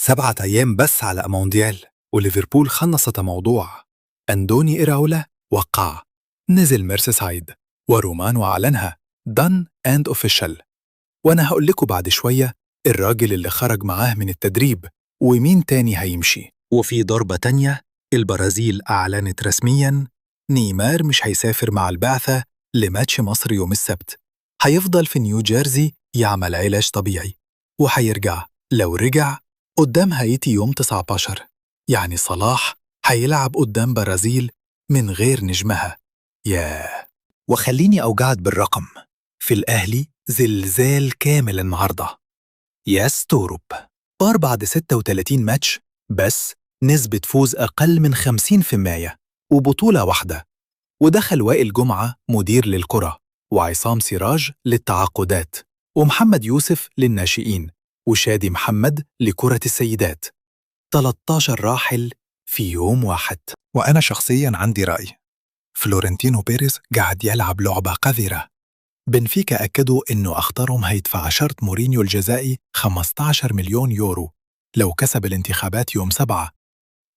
7 أيام بس على مونديال وليفربول خلصت موضوع. أندوني إراولا وقع، نزل ميرسيسايد، ورومانو أعلنها done and official. وأنا هقول لكم بعد شوية الراجل اللي خرج معاه من التدريب ومين تاني هيمشي. وفي ضربة تانية، البرازيل أعلنت رسمياً نيمار مش هيسافر مع البعثة لماتش مصر يوم السبت، هيفضل في نيوجيرسي يعمل علاج طبيعي، وهيرجع لو رجع قدام هايتي يوم 19. يعني صلاح هيلعب قدام برازيل من غير نجمها. ياه. وخليني أوجعك بالرقم، في الأهلي زلزال كامل النهاردة. ياس توروب طار بعد 36 ماتش بس، نسبة فوز أقل من 50% وبطولة واحدة. ودخل وائل جمعة مدير للكرة، وعصام سراج للتعاقدات، ومحمد يوسف للناشئين، وشادي محمد لكرة السيدات. 13 راحل في يوم واحد. وأنا شخصياً عندي رأي، فلورنتينو بيريز قاعد يلعب لعبة قذرة. بنفيكا أكدوا إنه أخطرهم هيدفع شرط مورينيو الجزائي 15 مليون يورو لو كسب الانتخابات يوم 7.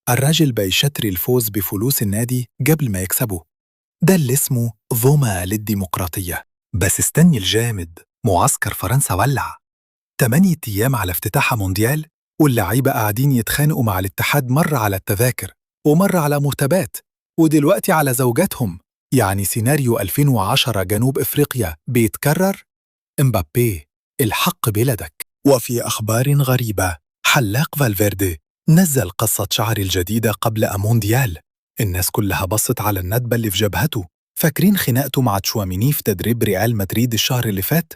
الراجل بيشتري الفوز بفلوس النادي قبل ما يكسبه. ده اللي اسمه ظما للديمقراطية. بس استني الجامد، معسكر فرنسا ولع. 8 أيام على افتتاح مونديال، واللعيبة قاعدين يتخانقوا مع الاتحاد، مرة على التذاكر ومرة على مرتبات، ودلوقتي على زوجاتهم. يعني سيناريو 2010 جنوب إفريقيا بيتكرر. امبابي، الحق بلدك. وفي أخبار غريبة، حلاق فالفيردي نزل قصة شعر الجديدة قبل مونديال. الناس كلها بصت على الندبة اللي في جبهته. فاكرين خناقته مع تشواميني في تدريب ريال مدريد الشهر اللي فات؟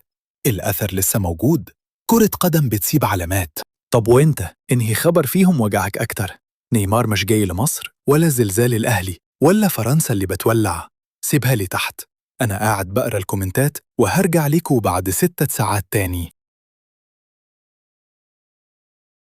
الأثر لسه موجود. كرة قدم بتسيب علامات. طب وانت انهي خبر فيهم وجعك أكتر؟ نيمار مش جاي لمصر، ولا زلزال الأهلي، ولا فرنسا اللي بتولع؟ سيبها لي تحت، أنا قاعد بقرا الكومنتات وهرجع ليكوا بعد 6 ساعات تاني.